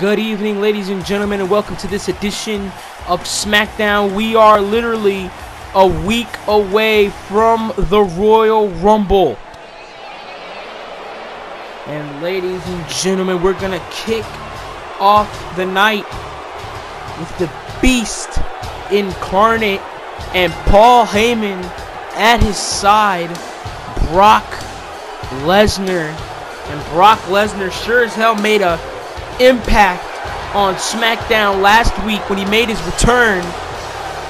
Good evening, ladies and gentlemen, and welcome to this edition of SmackDown. We are literally a week away from the Royal Rumble. And ladies and gentlemen, we're going to kick off the night with the Beast incarnate and Paul Heyman at his side, Brock Lesnar. And Brock Lesnar sure as hell made a impact on SmackDown last week when he made his return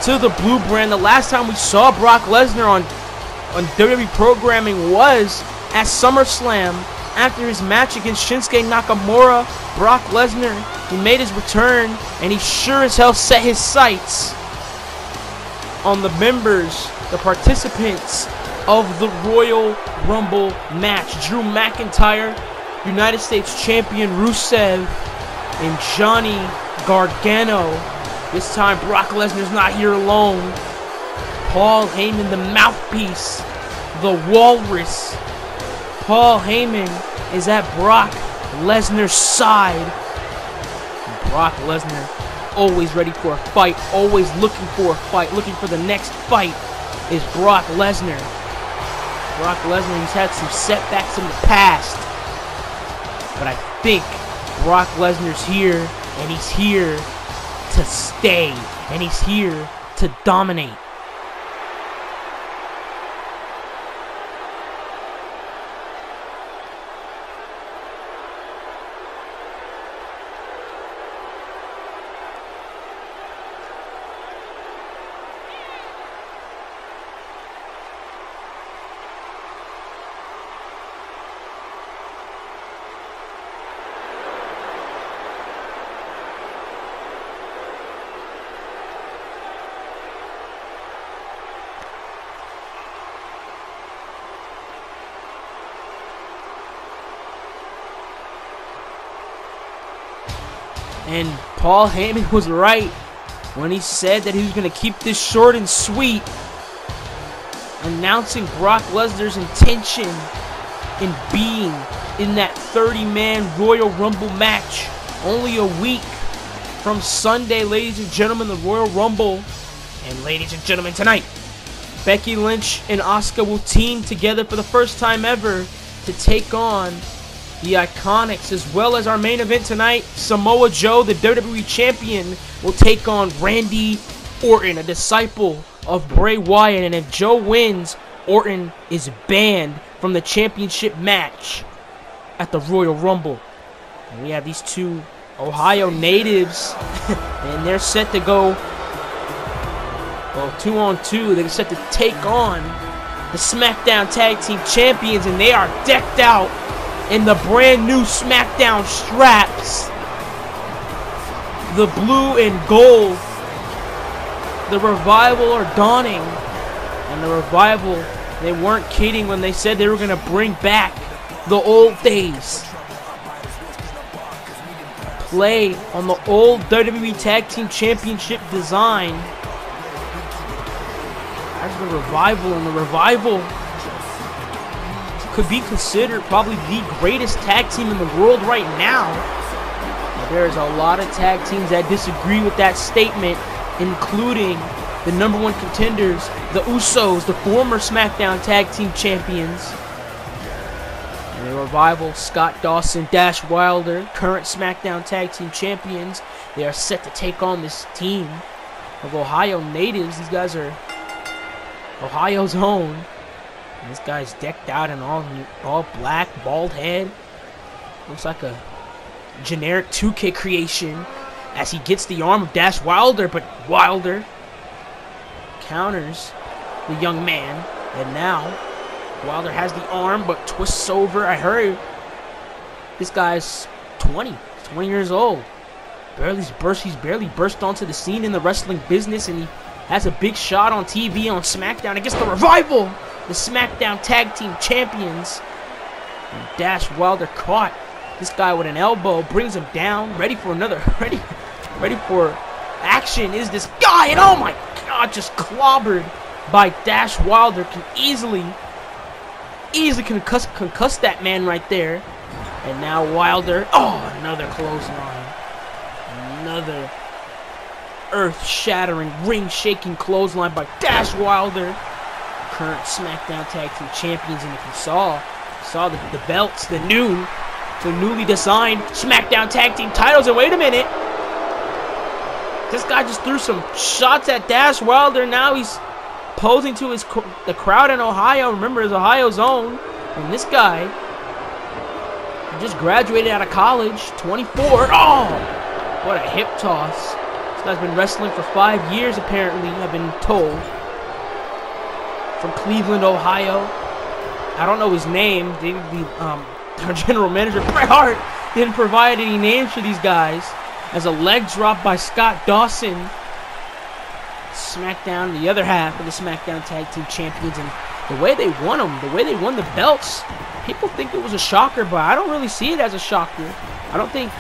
to the Blue Brand. The last time we saw Brock Lesnar on WWE programming was at SummerSlam after his match against Shinsuke Nakamura. Brock Lesnar, he made his return, and he sure as hell set his sights on the members, the participants of the Royal Rumble match. Drew McIntyre, United States Champion Rusev, and Johnny Gargano. This time Brock Lesnar's not here alone. Paul Heyman, the mouthpiece, the walrus. Paul Heyman is at Brock Lesnar's side. And Brock Lesnar, always ready for a fight, always looking for a fight, looking for the next fight, is Brock Lesnar. Brock Lesnar, he's had some setbacks in the past, but I think Brock Lesnar's here, and he's here to stay, and he's here to dominate. And Paul Heyman was right when he said that he was going to keep this short and sweet, announcing Brock Lesnar's intention in being in that 30-man Royal Rumble match only a week from Sunday. Ladies and gentlemen, the Royal Rumble. And ladies and gentlemen, tonight, Becky Lynch and Asuka will team together for the first time ever to take on the Iconics, as well as our main event tonight. Samoa Joe, the WWE Champion, will take on Randy Orton, a disciple of Bray Wyatt. And if Joe wins, Orton is banned from the championship match at the Royal Rumble. And we have these two Ohio natives, and they're set to go, well, 2-on-2. They're set to take on the SmackDown Tag Team Champions, and they are decked out in the brand new SmackDown straps, the blue and gold. The Revival are dawning, and the Revival, they weren't kidding when they said they were going to bring back the old days. Play on the old WWE Tag Team Championship design as the Revival, and the Revival could be considered probably the greatest tag team in the world right now. Now, there's a lot of tag teams that disagree with that statement, including the #1 contenders, the Usos, the former SmackDown Tag Team Champions. And the Revival, Scott Dawson, Dash Wilder, current SmackDown Tag Team Champions. They are set to take on this team of Ohio natives. These guys are Ohio's own. And this guy's decked out in all black, bald head. Looks like a generic 2K creation as he gets the arm of Dash Wilder, but Wilder counters the young man. And now Wilder has the arm but twists over. I heard this guy's 20 years old. He's barely burst onto the scene in the wrestling business, and he has a big shot on TV on SmackDown against the Revival, the SmackDown Tag Team Champions. And Dash Wilder caught this guy with an elbow, brings him down, ready for action is this guy, and oh my god, just clobbered by Dash Wilder. Can easily concuss that man right there. And now Wilder, oh, another clothesline. Another earth-shattering, ring-shaking clothesline by Dash Wilder. Current SmackDown Tag Team Champions, and if you saw the belts, the newly designed SmackDown Tag Team titles. And wait a minute, this guy just threw some shots at Dash Wilder. Now he's posing to the crowd in Ohio. Remember, it's Ohio's own. And this guy just graduated out of college, 24. Oh, what a hip toss. This guy's been wrestling for 5 years, apparently, I've been told. From Cleveland, Ohio. I don't know his name. Our general manager, Bret Hart, didn't provide any names for these guys. As a leg drop by Scott Dawson. SmackDown, the other half of the SmackDown Tag Team Champions, and the way they won them, the way they won the belts, people think it was a shocker, but I don't really see it as a shocker. I don't think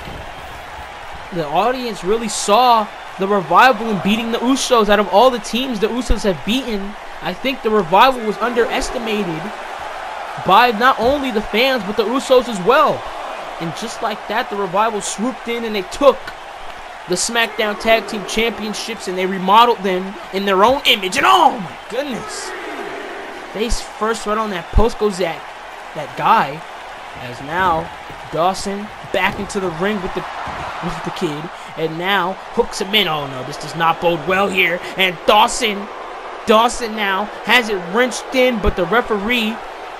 the audience really saw the Revival in beating the Usos. Out of all the teams the Usos have beaten, I think the Revival was underestimated by not only the fans, but the Usos as well. And just like that, the Revival swooped in and they took the SmackDown Tag Team Championships and they remodeled them in their own image. And oh my goodness, face first right on that post goes that guy. As now Dawson back into the ring with the kid, and now hooks him in. Oh no, this does not bode well here. And Dawson now has it wrenched in, but the referee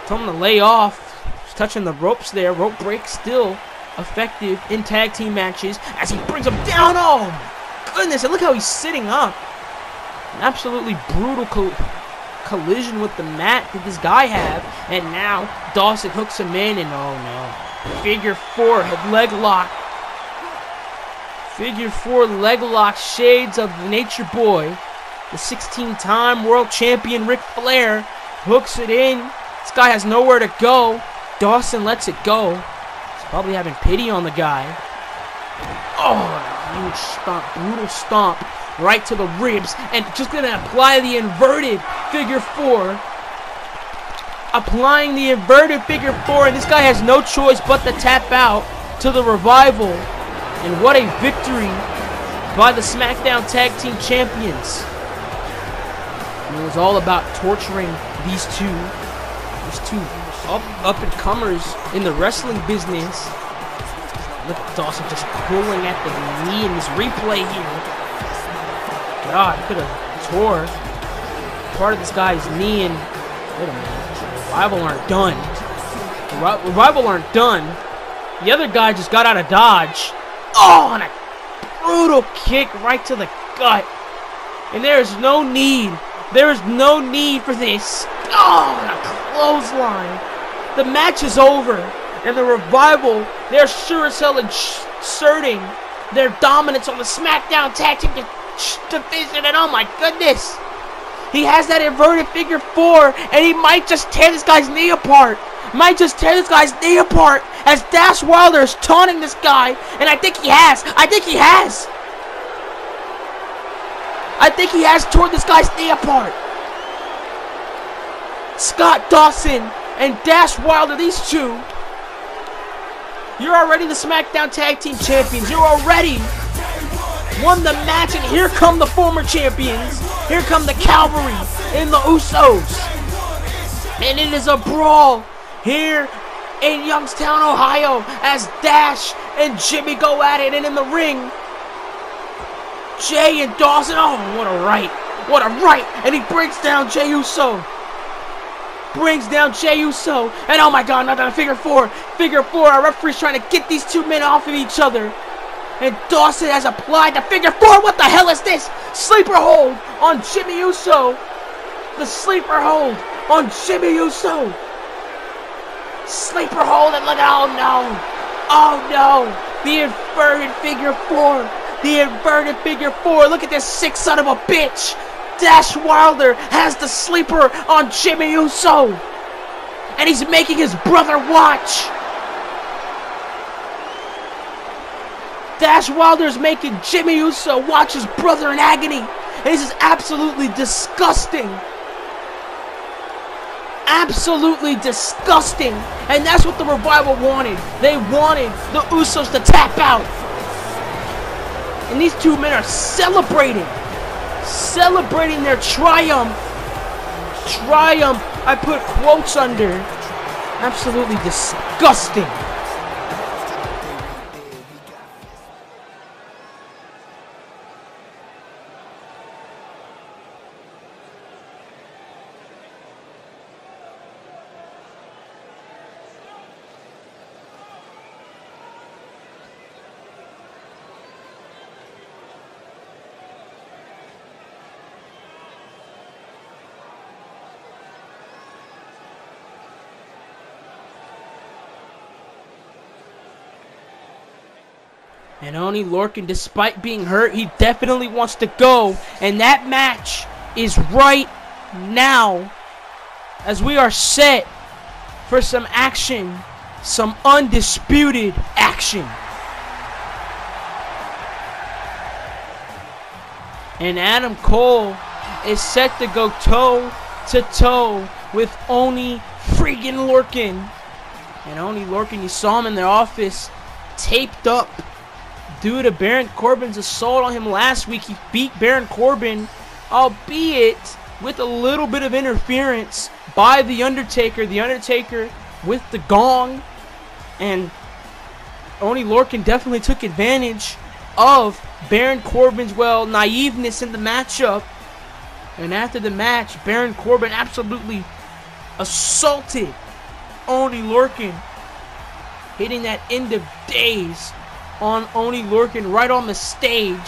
told him to lay off. He's touching the ropes there. Rope break still effective in tag team matches as he brings him down. Oh my goodness, and look how he's sitting up. An absolutely brutal collision with the mat that this guy have. And now Dawson hooks him in, and oh no, figure four leg lock. Figure four leg lock, shades of the Nature Boy. The 16-time world champion Ric Flair hooks it in. This guy has nowhere to go. Dawson lets it go. He's probably having pity on the guy. Oh, huge stomp, brutal stomp right to the ribs, and just gonna apply the inverted figure four. Applying the inverted figure four, and this guy has no choice but to tap out to the Revival. And what a victory by the SmackDown Tag Team Champions. And it was all about torturing these two up-and-comers in the wrestling business. Look at Dawson just pulling at the knee in this replay here. God, could have tore part of this guy's knee. And wait a minute, the Revival aren't done. The Revival aren't done. The other guy just got out of dodge. Oh, and a brutal kick right to the gut. And there is no need. There is no need for this. Oh, and a clothesline. The match is over. And the Revival, they're sure as hell inserting their dominance on the SmackDown Tag Team Division. And oh my goodness, he has that inverted figure four, and he might just tear this guy's knee apart. Might just tear this guy's knee apart as Dash Wilder is taunting this guy. And I think he has. I think he has torn this guy's knee apart. Scott Dawson and Dash Wilder, these two, you're already the SmackDown Tag Team Champions. You're already won the match, and here come the former champions. Here come the Cavalry and the Usos. And it is a brawl here in Youngstown, Ohio, as Dash and Jimmy go at it. And in the ring, Jay and Dawson, oh, what a right. What a right. And he brings down Jey Uso. And oh my God, not a figure four. Our referee's trying to get these two men off of each other. And Dawson has applied the figure four. What the hell is this? Sleeper hold on Jimmy Uso. The sleeper hold on Jimmy Uso. Sleeper hold, and look, oh no. The inverted figure four. Look at this sick son of a bitch. Dash Wilder has the sleeper on Jimmy Uso. And he's making his brother watch. Dash Wilder's making Jimmy Uso watch his brother in agony. And this is absolutely disgusting. Absolutely disgusting. And that's what the Revival wanted. They wanted the Usos to tap out. And these two men are celebrating their triumph. Triumph, I put quotes under. Absolutely disgusting. And Oney Lorcan, despite being hurt, he definitely wants to go. And that match is right now, as we are set for some action, some undisputed action. And Adam Cole is set to go toe-to-toe with Oney freaking Lorcan. And Oney Lorcan, you saw him in the office, taped up due to Baron Corbin's assault on him last week. He beat Baron Corbin, albeit with a little bit of interference by The Undertaker. The Undertaker with the gong. And Oney Lorcan definitely took advantage of Baron Corbin's, well, naiveness in the matchup. And after the match, Baron Corbin absolutely assaulted Oney Lorcan, hitting that end of days on Oney Lorcan right on the stage.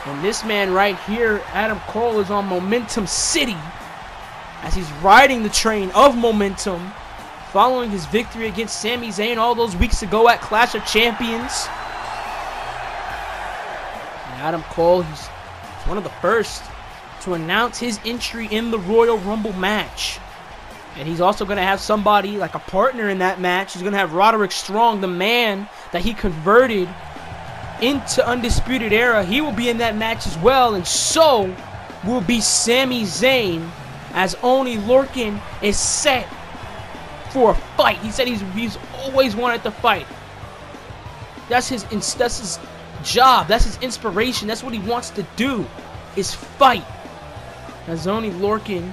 And this man right here, Adam Cole, is on Momentum City as he's riding the train of momentum following his victory against Sami Zayn all those weeks ago at Clash of Champions. And Adam Cole, he's one of the first to announce his entry in the Royal Rumble match. And he's also going to have somebody like a partner in that match. He's going to have Roderick Strong, the man that he converted into Undisputed Era. He will be in that match as well. And so will be Sami Zayn, as Oney Lorcan is set for a fight. He said he's always wanted to fight. That's his job. That's his inspiration. That's what he wants to do, is fight. As Oney Lorcan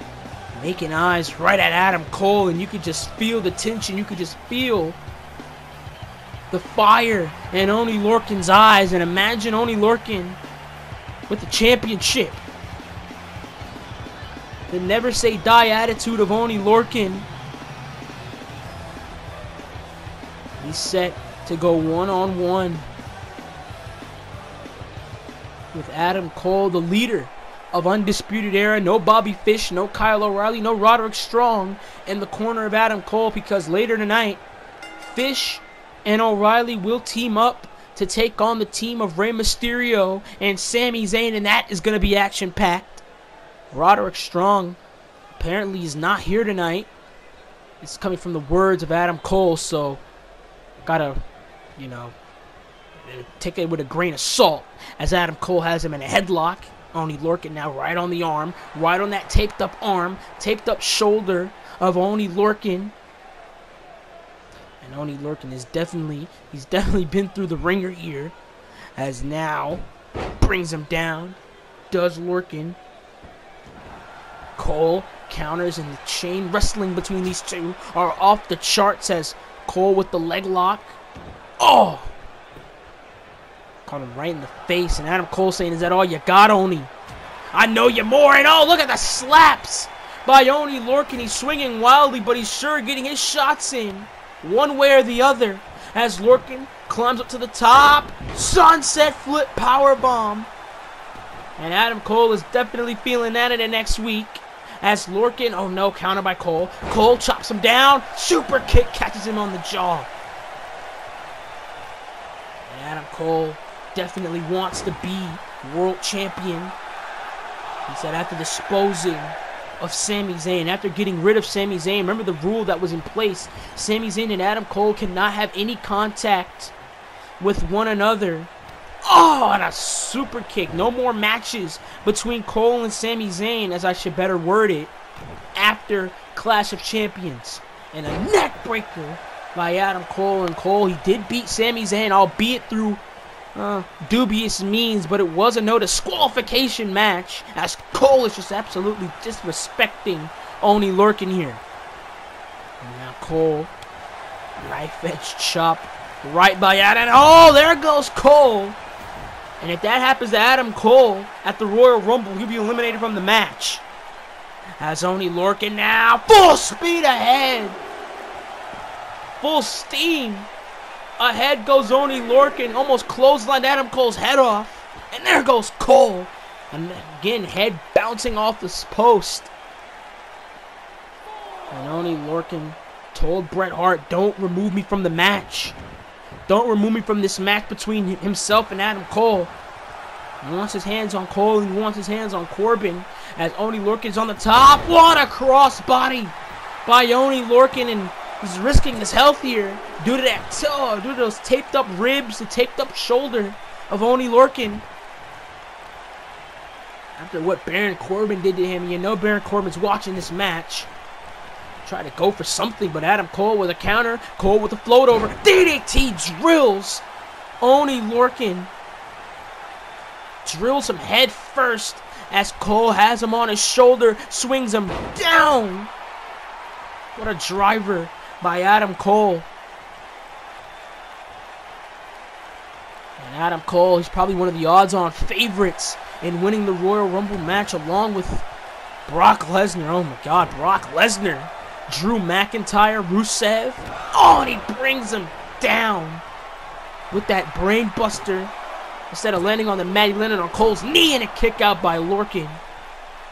making eyes right at Adam Cole, and you could just feel the tension. You could just feel the fire in Oney Lorcan's eyes. And imagine Oney Lorcan with the championship. The never say die attitude of Oney Lorcan. He's set to go one-on-one with Adam Cole, the leader of Undisputed Era. No Bobby Fish, no Kyle O'Reilly, no Roderick Strong in the corner of Adam Cole, because later tonight, Fish and O'Reilly will team up to take on the team of Rey Mysterio and Sami Zayn, and that is going to be action-packed. Roderick Strong apparently is not here tonight. It's coming from the words of Adam Cole, so gotta, take it with a grain of salt, as Adam Cole has him in a headlock. Oney Lorcan now right on the arm, right on that taped up arm, taped up shoulder of Oney Lorcan. And Oney Lorcan is he's definitely been through the ringer here, as now brings him down, does Lorcan. Cole counters, and the chain wrestling between these two are off the charts, as Cole with the leg lock. Oh! Caught him right in the face, and Adam Cole saying, "Is that all you got, Oney? I know you more." And oh, look at the slaps by Oney Lorcan. He's swinging wildly, but he's sure getting his shots in, one way or the other, as Lorcan climbs up to the top. Sunset flip powerbomb. And Adam Cole is definitely feeling that in the next week, as Lorcan, oh no, counter by Cole. Cole chops him down. Super kick catches him on the jaw. And Adam Cole definitely wants to be world champion. He said after disposing of Sami Zayn, after getting rid of Sami Zayn, remember the rule that was in place: Sami Zayn and Adam Cole cannot have any contact with one another. Oh, and a super kick. No more matches between Cole and Sami Zayn, as I should better word it, after Clash of Champions. And a neck breaker by Adam Cole. And Cole, he did beat Sami Zayn, albeit through dubious means, but it was a no disqualification match, as Cole is just absolutely disrespecting Oney Lorcan here. And now Cole, knife edge chop right by Adam. Oh, there goes Cole. And if that happens to Adam Cole at the Royal Rumble, he'll be eliminated from the match. As Oney Lorcan now, full speed ahead. Full steam. Ahead goes Oney Lorcan, almost clotheslined Adam Cole's head off. And there goes Cole. And again, head bouncing off this post. And Oney Lorcan told Bret Hart, don't remove me from the match. Don't remove me from this match between himself and Adam Cole. He wants his hands on Cole, and he wants his hands on Corbin. As Oney Lorcan's on the top. What a crossbody by Oney Lorcan, and he's risking his health here due to that due to those taped up ribs, the taped up shoulder of Oney Lorcan. After what Baron Corbin did to him, you know Baron Corbin's watching this match. Try to go for something, but Adam Cole with a counter. Cole with a float over. DDT drills Oney Lorcan. Drills him head first as Cole has him on his shoulder. Swings him down. What a driver by Adam Cole. And Adam Cole, he's probably one of the odds-on favorites in winning the Royal Rumble match, along with Brock Lesnar. Oh my God, Brock Lesnar. Drew McIntyre, Rusev. Oh, and he brings him down with that brain buster. Instead of landing on the mat, he landed on Cole's knee, and a kick out by Lorcan.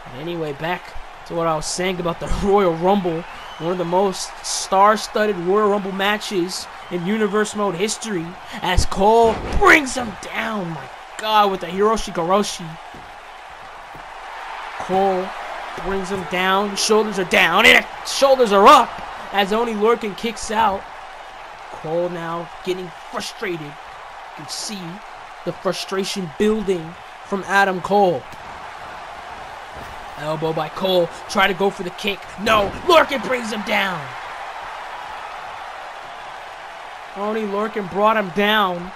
And anyway, back to what I was saying about the Royal Rumble. One of the most star-studded Royal Rumble matches in Universe Mode history, as Cole brings him down. My God, with the Hiroshi Goroshi. Cole brings him down. Shoulders are down, and shoulders are up as Oney Lorcan kicks out. Cole now getting frustrated. You can see the frustration building from Adam Cole. Elbow by Cole. Try to go for the kick. No. Lorcan brings him down. Oney Lorcan brought him down.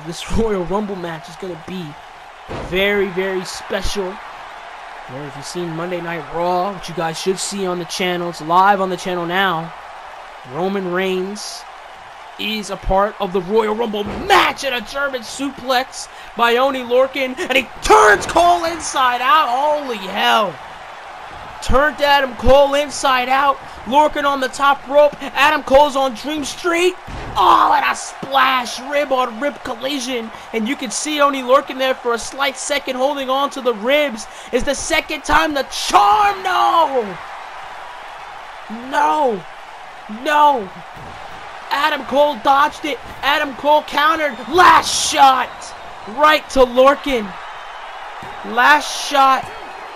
This Royal Rumble match is going to be very, very special. Where if you've seen Monday Night Raw, which you guys should see on the channel, it's live on the channel now. Roman Reigns is a part of the Royal Rumble match, and a German suplex by Oney Lorcan, and he turns Cole inside out. Holy hell. Turned Adam Cole inside out. Lorcan on the top rope. Adam Cole's on Dream Street. Oh, and a splash, rib on rib collision. And you can see Oney Lorcan there for a slight second holding on to the ribs. Is the second time the charm? No! No! No! Adam Cole dodged it. Adam Cole countered. Last shot right to Lorcan. Last shot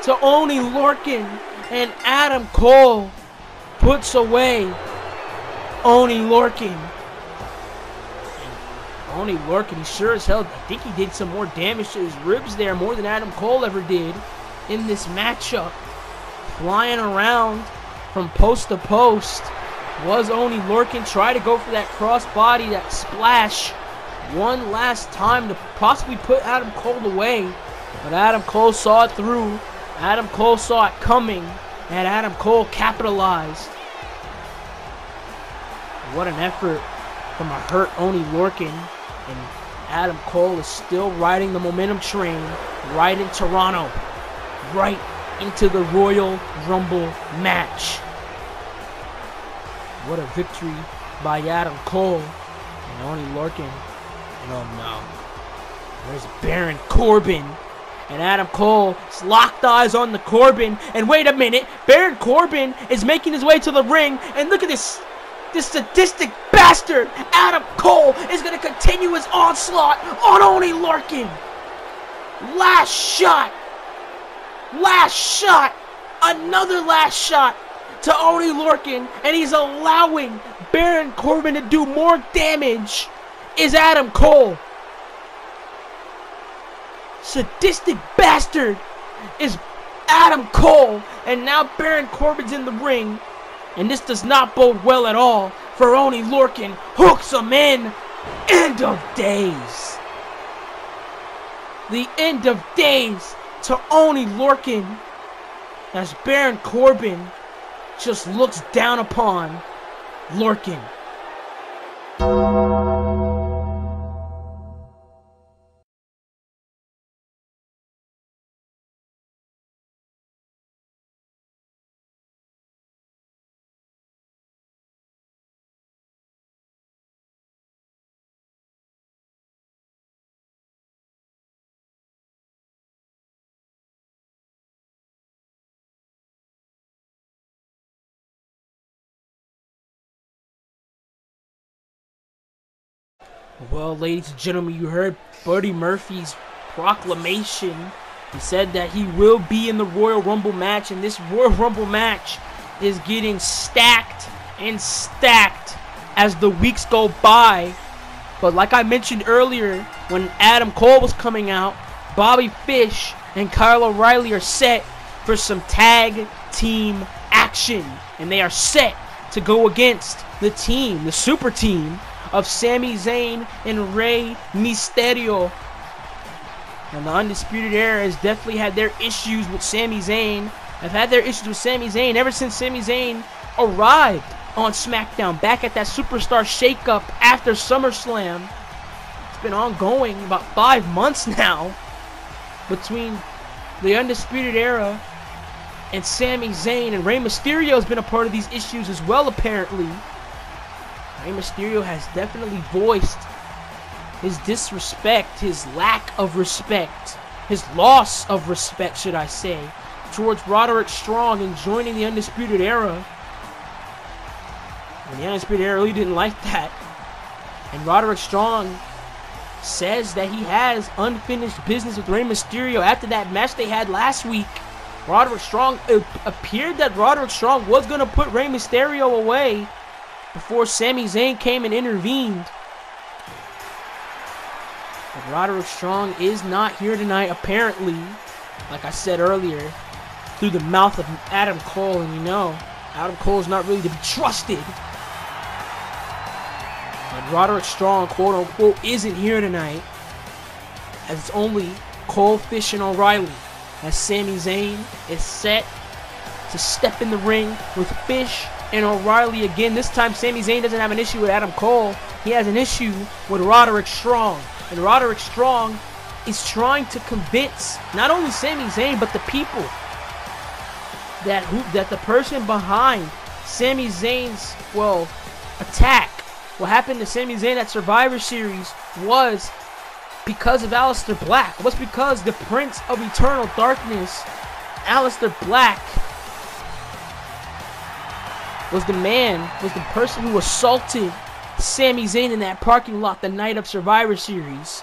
to Oney Lorcan. And Adam Cole puts away Oney Lorcan. And Oney Lorcan, he sure as hell, I think he did some more damage to his ribs there, more than Adam Cole ever did in this matchup. Flying around from post to post was Oney Lorcan. Try to go for that crossbody, that splash one last time to possibly put Adam Cole away. But Adam Cole saw it through. Adam Cole saw it coming, and Adam Cole capitalized. What an effort from a hurt Oney Lorcan. And Adam Cole is still riding the momentum train right in Toronto, right into the Royal Rumble match. What a victory by Adam Cole. And Oney Lorcan. And oh no. There's Baron Corbin. And Adam Cole locked eyes on the Corbin. And wait a minute. Baron Corbin is making his way to the ring. And look at this sadistic bastard. Adam Cole is going to continue his onslaught on Oney Lorcan. Last shot. Last shot. Another last shot to Oney Lorcan. And he's allowing Baron Corbin to do more damage. Is Adam Cole. Sadistic bastard is Adam Cole. And now Baron Corbin's in the ring. And this does not bode well at all for Oney Lorcan. Hooks him in. end of days. The end of days to Oni Lorcan, as Baron Corbin just looks down upon Lorcan. Well, ladies and gentlemen, you heard Buddy Murphy's proclamation. He said that he will be in the Royal Rumble match, and this Royal Rumble match is getting stacked and stacked as the weeks go by. But like I mentioned earlier, when Adam Cole was coming out, Bobby Fish and Kyle O'Reilly are set for some tag team action, and they are set to go against the team, the super team of Sami Zayn and Rey Mysterio. And the Undisputed Era has definitely had their issues with Sami Zayn. Have had their issues with Sami Zayn ever since Sami Zayn arrived on SmackDown, back at that Superstar Shakeup after SummerSlam. It's been ongoing about 5 months now between the Undisputed Era and Sami Zayn, and Rey Mysterio has been a part of these issues as well, apparently. Rey Mysterio has definitely voiced his disrespect, his lack of respect, his loss of respect, should I say, towards Roderick Strong and joining the Undisputed Era. And the Undisputed Era really didn't like that. And Roderick Strong says that he has unfinished business with Rey Mysterio after that match they had last week. Roderick Strong, it appeared that Roderick Strong was going to put Rey Mysterio away before Sami Zayn came and intervened. But Roderick Strong is not here tonight, apparently, like I said earlier, through the mouth of Adam Cole. And you know, Adam Cole is not really to be trusted. But Roderick Strong, quote unquote, isn't here tonight, as it's only Cole, Fish, and O'Reilly, as Sami Zayn is set to step in the ring with Fish and O'Reilly again. This time Sami Zayn doesn't have an issue with Adam Cole. He has an issue with Roderick Strong. And Roderick Strong is trying to convince not only Sami Zayn but the people that the person behind Sami Zayn's, well, attack, what happened to Sami Zayn at Survivor Series, was because of Aleister Black. It was because the Prince of Eternal Darkness, Aleister Black, was the person who assaulted Sami Zayn in that parking lot the night of Survivor Series.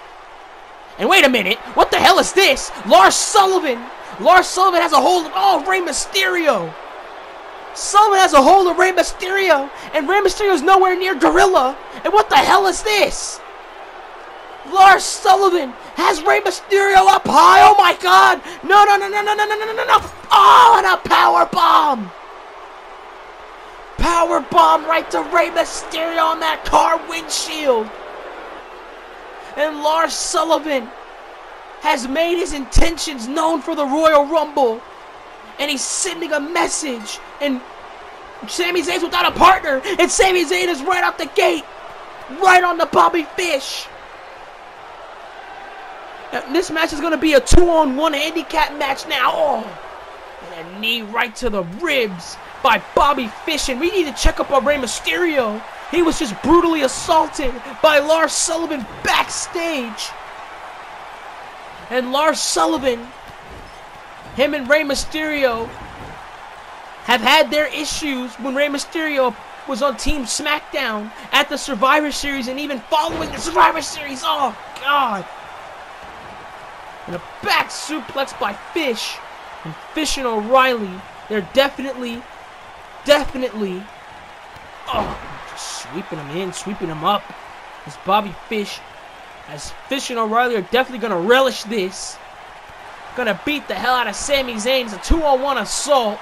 And wait a minute, what the hell is this? Lars Sullivan has a hold of, Rey Mysterio. Sullivan has a hold of Rey Mysterio, and Rey Mysterio's nowhere near Gorilla. And what the hell is this? Lars Sullivan has Rey Mysterio up high. Oh my God! No! Oh, and a power bomb! Power bomb right to Rey Mysterio on that car windshield. And Lars Sullivan has made his intentions known for the Royal Rumble, and he's sending a message. And Sami Zayn's without a partner, and Sami Zayn is right out the gate, right on the Bobby Fish. This match is going to be a 2-on-1 handicap match now. Oh, and a knee right to the ribs by Bobby Fish. And we need to check up on Rey Mysterio. He was just brutally assaulted by Lars Sullivan backstage. And Lars Sullivan, him and Rey Mysterio have had their issues when Rey Mysterio was on Team SmackDown at the Survivor Series, and even following the Survivor Series. Oh, God. And a back suplex by Fish. And Fish and O'Reilly, they're definitely, just sweeping them in, sweeping them up. As Bobby Fish, as Fish and O'Reilly are definitely going to relish this. Going to beat the hell out of Sami Zayn. It's a 2-on-1 assault.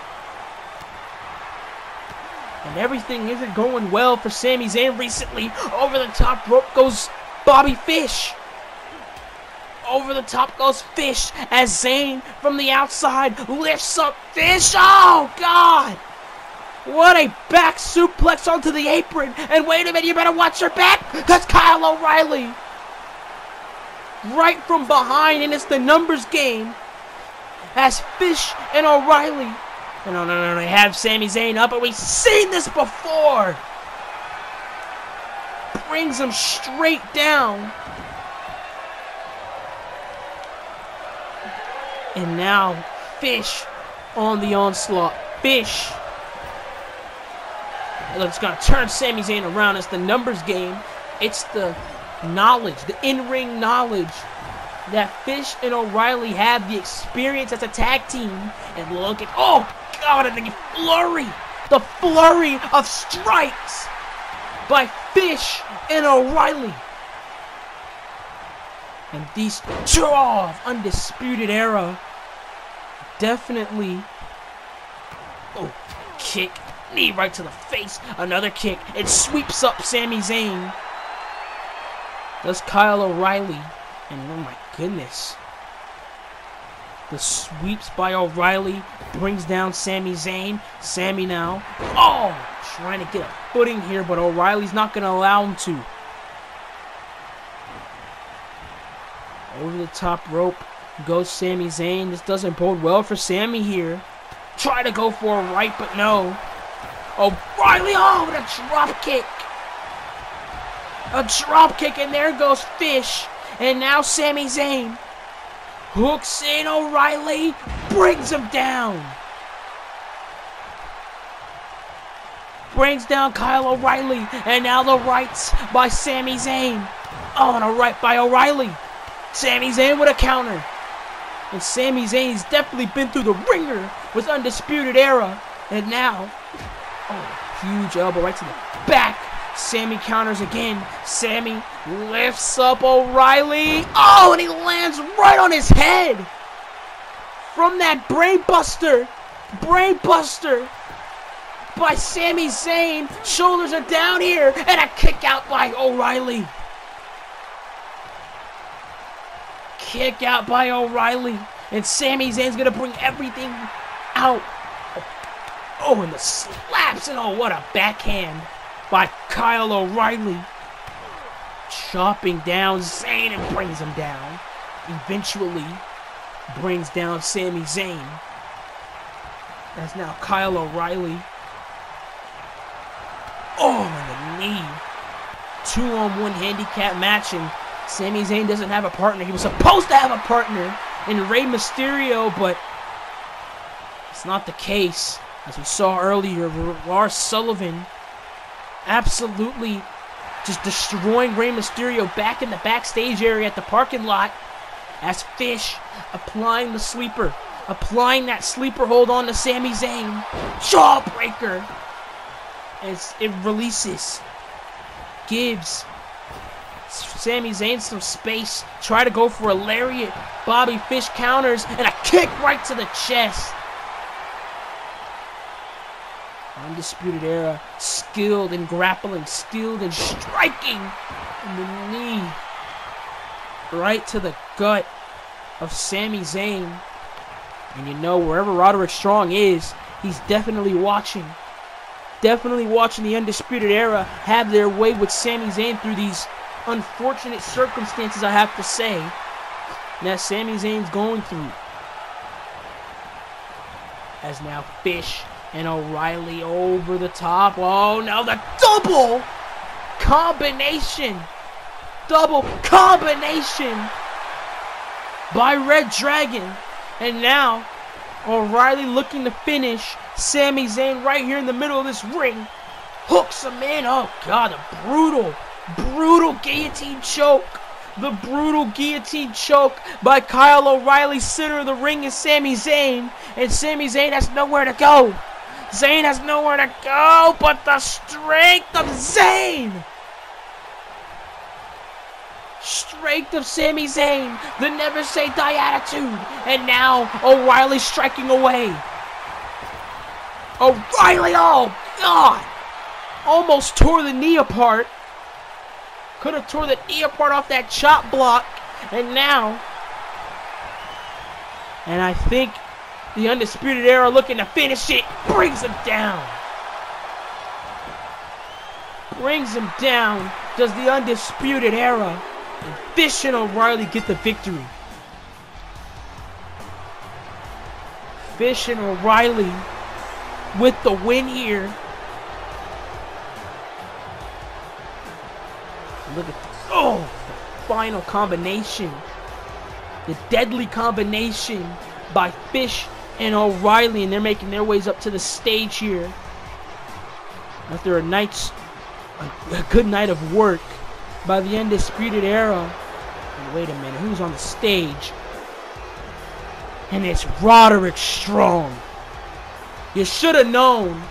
And And everything isn't going well for Sami Zayn recently. Over the top rope goes Bobby Fish. Over the top goes Fish as Zayn from the outside lifts up Fish. Oh, God. What a back suplex onto the apron. And wait a minute, you better watch your back. That's Kyle O'Reilly. Right from behind, and it's the numbers game. As Fish and O'Reilly. No, they have Sami Zayn up, and we've seen this before. Brings him straight down. And now, Fish on the onslaught. Fish. It's going to turn Sami Zayn around. It's the numbers game. It's the knowledge, the in-ring knowledge that Fish and O'Reilly have, the experience as a tag team. And look at, oh God, and the flurry. The flurry of strikes by Fish and O'Reilly. And these two of Undisputed Era definitely, oh, kick. Knee right to the face. Another kick. It sweeps up Sami Zayn. That's Kyle O'Reilly. And oh my goodness. The sweeps by O'Reilly brings down Sami Zayn. Sami now. Oh! Trying to get a footing here, but O'Reilly's not going to allow him to. Over the top rope goes Sami Zayn. This doesn't bode well for Sami here. Try to go for a right, but no. O'Reilly, oh, and a drop kick. A drop kick, and there goes Fish. And now Sami Zayn hooks in O'Reilly, brings him down. Brings down Kyle O'Reilly, and now the rights by Sami Zayn. Oh, and a right by O'Reilly. Sami Zayn with a counter. And Sami Zayn's definitely been through the ringer with Undisputed Era. And now, oh, huge elbow right to the back. Sami counters again. Sami lifts up O'Reilly. Oh, and he lands right on his head. From that brainbuster. Brainbuster by Sami Zayn. Shoulders are down here. And a kick out by O'Reilly. Kick out by O'Reilly. And Sami Zayn's going to bring everything out. Oh, and the slaps. And oh, what a backhand by Kyle O'Reilly. Chopping down Zayn and brings him down. Eventually brings down Sami Zayn. That's now Kyle O'Reilly. Oh, and the knee. 2-on-1 handicap match, and Sami Zayn doesn't have a partner. He was supposed to have a partner in Rey Mysterio, but it's not the case. As we saw earlier, Lars Sullivan absolutely just destroying Rey Mysterio back in the backstage area at the parking lot as Fish applying the sweeper. Applying that sleeper hold on to Sami Zayn. Jawbreaker. As it releases. Gives Sami Zayn some space. Try to go for a lariat. Bobby Fish counters. And a kick right to the chest. Undisputed Era. Skilled in grappling. Skilled in striking. And the knee. Right to the gut of Sami Zayn. And you know, wherever Roderick Strong is, he's definitely watching. Definitely watching the Undisputed Era have their way with Sami Zayn through these unfortunate circumstances, I have to say, that Sami Zayn's going through. As now Fish and O'Reilly over the top. Oh, now the double combination. Double combination by Red Dragon. And now O'Reilly looking to finish Sami Zayn right here in the middle of this ring. Hooks him in. Oh, God, a brutal guillotine choke. The brutal guillotine choke by Kyle O'Reilly. Center of the ring is Sami Zayn. And Sami Zayn has nowhere to go. Zayn has nowhere to go, but the strength of Zayn. Strength of Sami Zayn, the never say die attitude, and now O'Reilly striking away. O'Reilly, oh God! almost tore the knee apart. Could have tore the knee apart off that chop block. And now, and I think the Undisputed Era looking to finish it. Brings him down. Brings him down. Does the Undisputed Era and Fish and O'Reilly get the victory? Fish and O'Reilly with the win here. Look at this. Oh, the final combination. The deadly combination by Fish and O'Reilly, and they're making their ways up to the stage here after a good night of work by the Undisputed Era. And wait a minute, who's on the stage? And it's Roderick Strong. You should have known.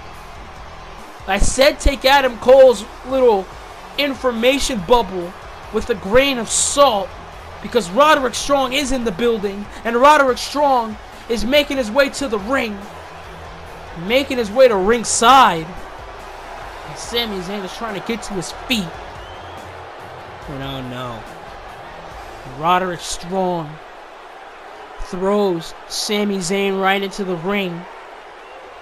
I said take Adam Cole's little information bubble with a grain of salt, because Roderick Strong is in the building, and Roderick Strong is making his way to the ring, making his way to ringside. And Sami Zayn is trying to get to his feet. And oh no. Roderick Strong throws Sami Zayn right into the ring,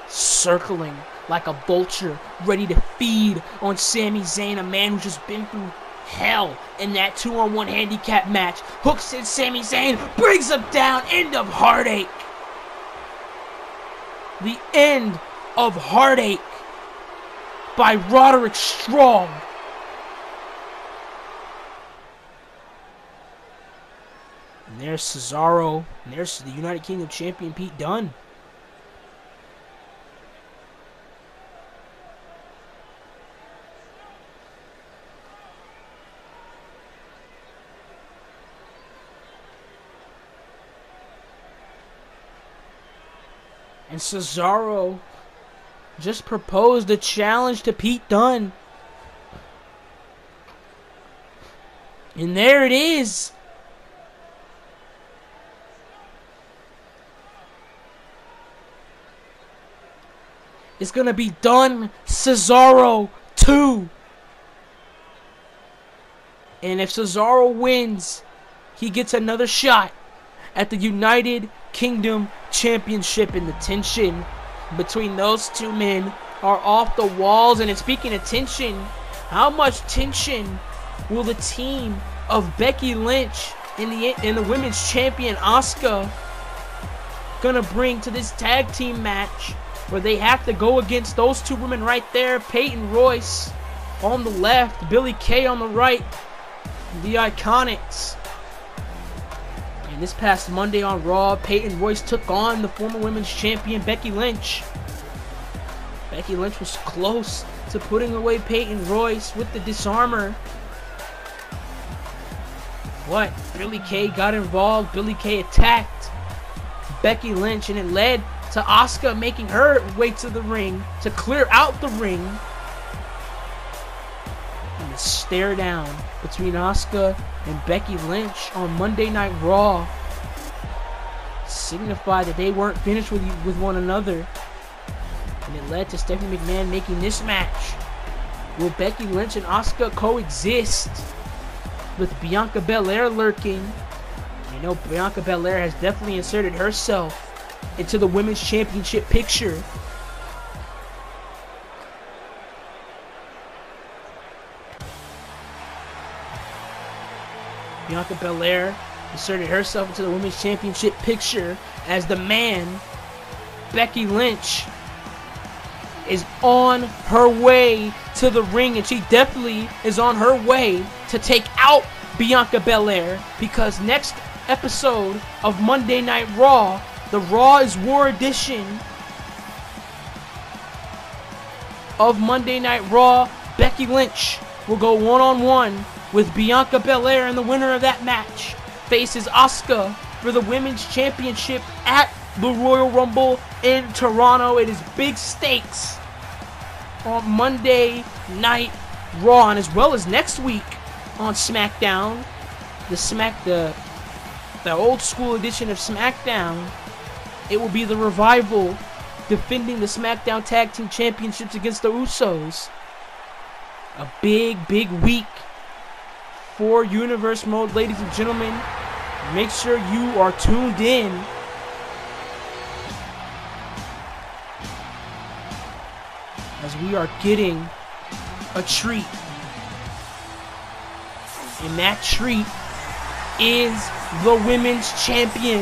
circling like a vulture, ready to feed on Sami Zayn, a man who's just been through hell in that 2-on-1 handicap match. Hooks in Sami Zayn, brings him down. End of Heartache. The end of Heartache by Roderick Strong. And there's Cesaro, and there's the United Kingdom champion Pete Dunne. And Cesaro just proposed a challenge to Pete Dunne. And there it is. It's going to be Dunne Cesaro 2. And if Cesaro wins, he gets another shot at the United Kingdom Championship, and the tension between those two men are off the walls. And speaking of tension, how much tension will the team of Becky Lynch and the women's champion Asuka gonna bring to this tag team match, where they have to go against those two women right there, Peyton Royce on the left, Billie Kay on the right, the Iconics. And this past Monday on Raw, Peyton Royce took on the former women's champion Becky Lynch. Becky Lynch was close to putting away Peyton Royce with the disarmer, but Billie Kay got involved. Billie Kay attacked Becky Lynch, and it led to Asuka making her way to the ring to clear out the ring. And the stare down between Asuka and Becky Lynch on Monday Night Raw signified that they weren't finished with one another. And it led to Stephanie McMahon making this match. Will Becky Lynch and Asuka coexist with Bianca Belair lurking? You know, Bianca Belair has definitely inserted herself into the women's championship picture. Bianca Belair inserted herself into the women's championship picture as the man, Becky Lynch, is on her way to the ring, and she definitely is on her way to take out Bianca Belair, because next episode of Monday Night Raw, the Raw is War edition of Monday Night Raw, Becky Lynch will go one-on-one with Bianca Belair, and the winner of that match faces Asuka for the Women's Championship at the Royal Rumble in Toronto. It is big stakes on Monday Night Raw, and as well as next week on SmackDown, the old school edition of SmackDown. It will be the Revival defending the SmackDown Tag Team Championships against the Usos. A big week for Universe Mode, ladies and gentlemen. Make sure you are tuned in. As we are getting a treat. And that treat is the women's champion,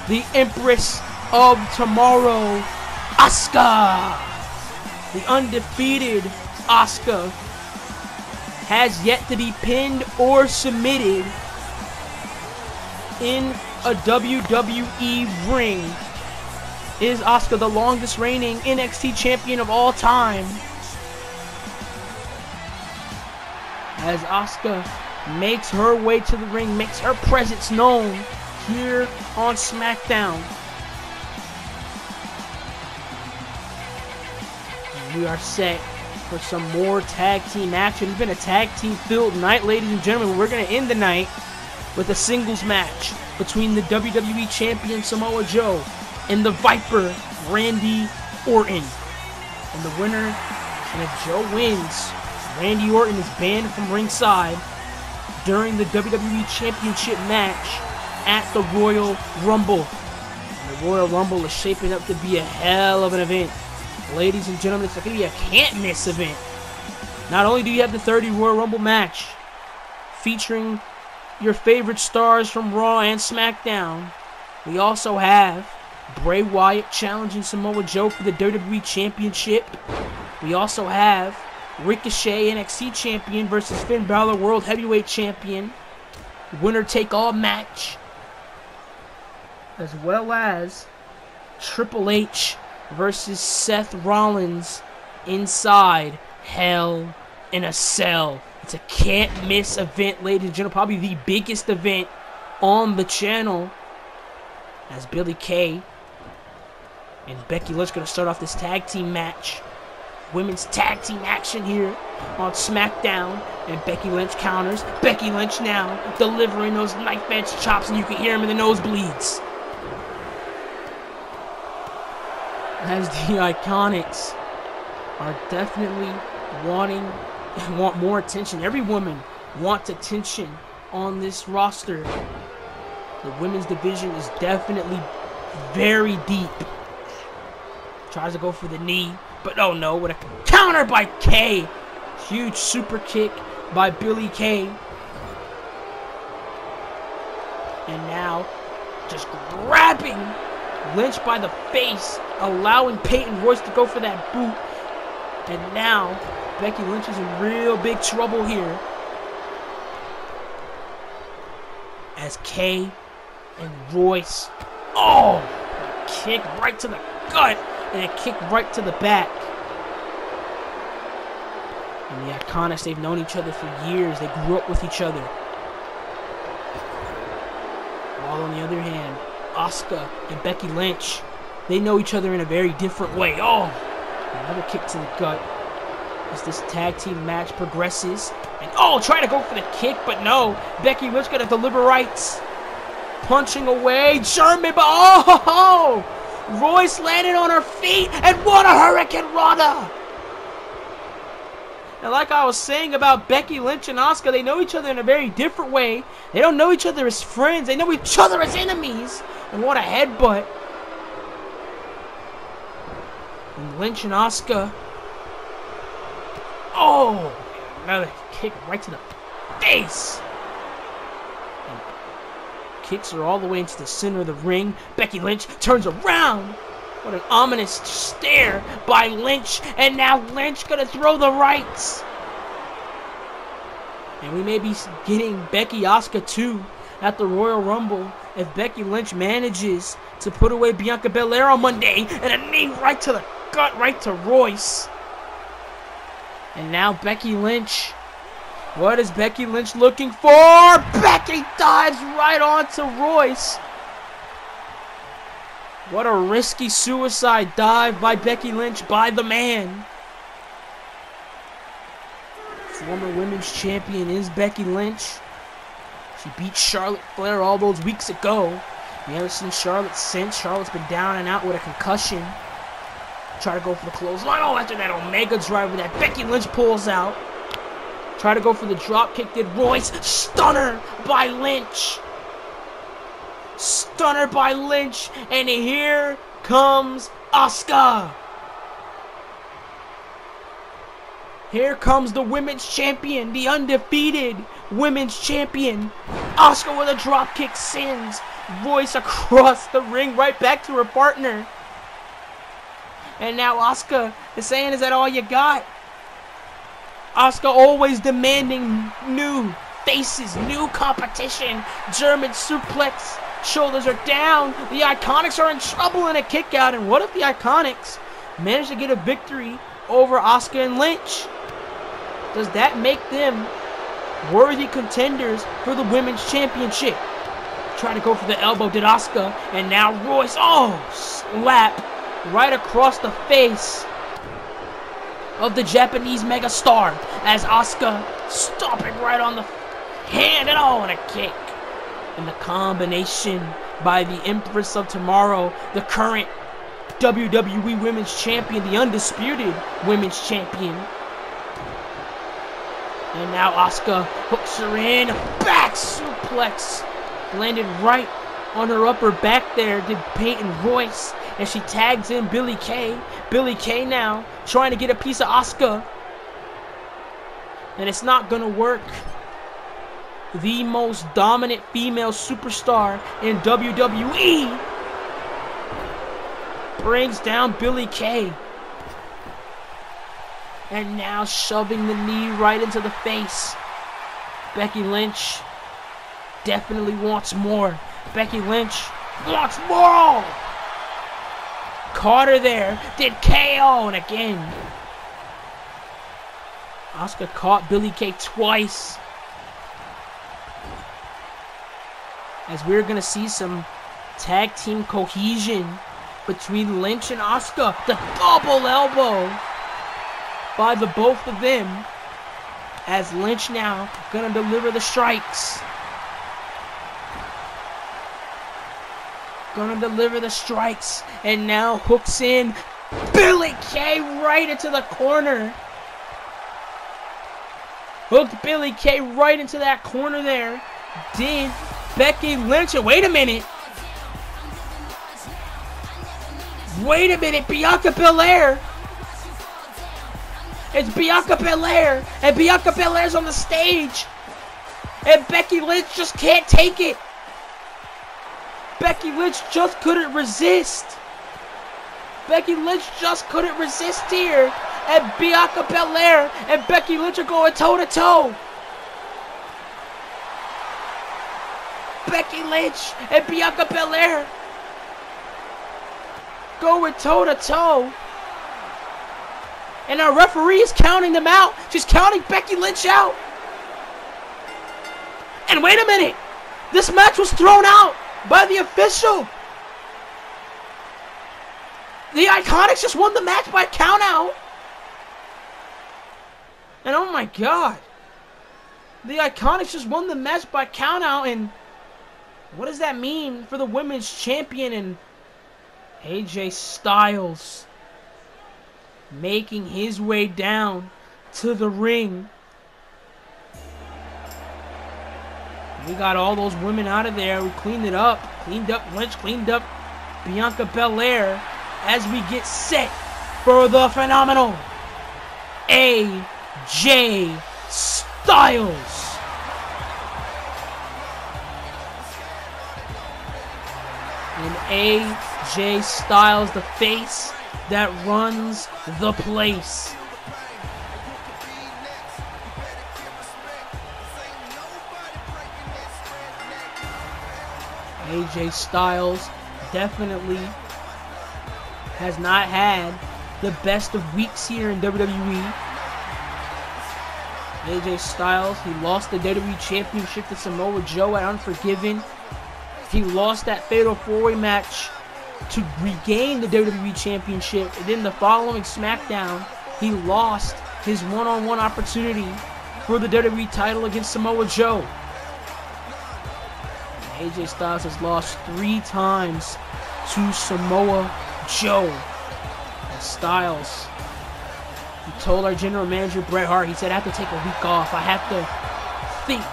the Empress of Tomorrow, Asuka. The undefeated Asuka has yet to be pinned or submitted in a WWE ring. Is Asuka the longest reigning NXT champion of all time? As Asuka makes her way to the ring, makes her presence known here on SmackDown. We are set for some more tag team action. It's been a tag team filled night, ladies and gentlemen. We're going to end the night with a singles match between the WWE champion Samoa Joe and the Viper Randy Orton. And the winner, and if Joe wins, Randy Orton is banned from ringside during the WWE Championship match at the Royal Rumble. And the Royal Rumble is shaping up to be a hell of an event. Ladies and gentlemen, it's going to be a can't-miss event. Not only do you have the 30 Royal Rumble match featuring your favorite stars from Raw and SmackDown, we also have Bray Wyatt challenging Samoa Joe for the WWE Championship. We also have Ricochet, NXT Champion, versus Finn Balor, World Heavyweight Champion. Winner-take-all match. As well as Triple H versus Seth Rollins inside Hell in a Cell. It's a can't-miss event, ladies and gentlemen. Probably the biggest event on the channel. As Billie Kay and Becky Lynch going to start off this tag team match. Women's tag team action here on SmackDown. And Becky Lynch counters. Becky Lynch now delivering those knife-edge chops, and you can hear them in the nosebleeds. As the Iconics are definitely want more attention. Every woman wants attention on this roster. The women's division is definitely very deep. Tries to go for the knee, but oh no, with a counter by Kay. Huge super kick by Billie Kay. And now just grabbing Lynch by the face, allowing Peyton Royce to go for that boot. And now Becky Lynch is in real big trouble here. As Kay and Royce, a kick right to the gut and a kick right to the back. And the Iconics, they've known each other for years. They grew up with each other. While on the other hand, Asuka and Becky Lynch, they know each other in a very different way. Another kick to the gut as this tag team match progresses. And trying to go for the kick, but no. Becky Lynch gonna deliver rights. Punching away, German, but Royce landed on her feet, and what a Hurricane Rana! And like I was saying about Becky Lynch and Asuka, they know each other in a very different way. They don't know each other as friends. They know each other as enemies. And what a headbutt. And Lynch and Asuka. Another kick right to the face. And kicks her all the way into the center of the ring. Becky Lynch turns around. What an ominous stare by Lynch. And now Lynch gonna throw the rights. And we may be getting Becky Asuka too at the Royal Rumble if Becky Lynch manages to put away Bianca Belair on Monday. And a knee right to the gut, right to Royce. And now Becky Lynch. What is Becky Lynch looking for? Becky dives right onto Royce. What a risky suicide dive by Becky Lynch, by the man. Former women's champion is Becky Lynch. She beat Charlotte Flair all those weeks ago. We haven't seen Charlotte since. Charlotte's been down and out with a concussion. Try to go for the clothesline. After that Omega driver that Becky Lynch pulls out. Try to go for the drop kick. Did Royce. Stunner by Lynch. Stunner by Lynch. And here comes Asuka. Here comes the women's champion, the undefeated women's champion. Asuka with a drop kick sends Royce across the ring right back to her partner. And now Asuka is saying, is that all you got? Asuka always demanding new faces, new competition. German suplex. Shoulders are down. The Iconics are in trouble in a kick out. And what if the Iconics manage to get a victory over Asuka and Lynch? Does that make them worthy contenders for the women's championship? Try to go for the elbow, did Asuka. And now Royce. Oh, slap right across the face of the Japanese megastar as Asuka stomping right on the hand and a kick. And the combination by the Empress of Tomorrow, the current WWE Women's Champion, the undisputed Women's Champion. And now Asuka hooks her in, back suplex, landed right on her upper back there, did Peyton Royce, and she tags in Billie Kay. Billie Kay now trying to get a piece of Asuka, and it's not gonna work. The most dominant female superstar in WWE brings down Billie Kay. And now shoving the knee right into the face. Becky Lynch definitely wants more. Becky Lynch wants more. Caught her there. Did KO. And again, Asuka caught Billie Kay twice. As we're going to see some tag team cohesion between Lynch and Asuka. The double elbow by the both of them. As Lynch now going to deliver the strikes. Going to deliver the strikes. And now hooks in Billie Kay right into the corner. Hooked Billie Kay right into that corner there. Did Becky Lynch. And wait a minute. Wait a minute. Bianca Belair. It's Bianca Belair. And Bianca Belair's on the stage. And Becky Lynch just can't take it. Becky Lynch just couldn't resist. Becky Lynch just couldn't resist here. And Bianca Belair and Becky Lynch are going toe-to-toe. Becky Lynch and Bianca Belair going toe-to-toe. And our referee is counting them out. She's counting Becky Lynch out. And wait a minute. This match was thrown out by the official. The Iconics just won the match by count out. And oh my God. The Iconics just won the match by count out. And what does that mean for the women's champion and AJ Styles making his way down to the ring? We got all those women out of there. We cleaned it up. Cleaned up Lynch. Cleaned up Bianca Belair as we get set for the phenomenal AJ Styles. And AJ Styles, the face that runs the place. AJ Styles definitely has not had the best of weeks here in WWE. AJ Styles, he lost the WWE Championship to Samoa Joe at Unforgiven. He lost that Fatal 4-Way match to regain the WWE Championship. And then the following SmackDown, he lost his one-on-one opportunity for the WWE title against Samoa Joe. AJ Styles has lost 3 times to Samoa Joe. And Styles, he told our general manager, Bret Hart, he said, I have to take a week off. I have to think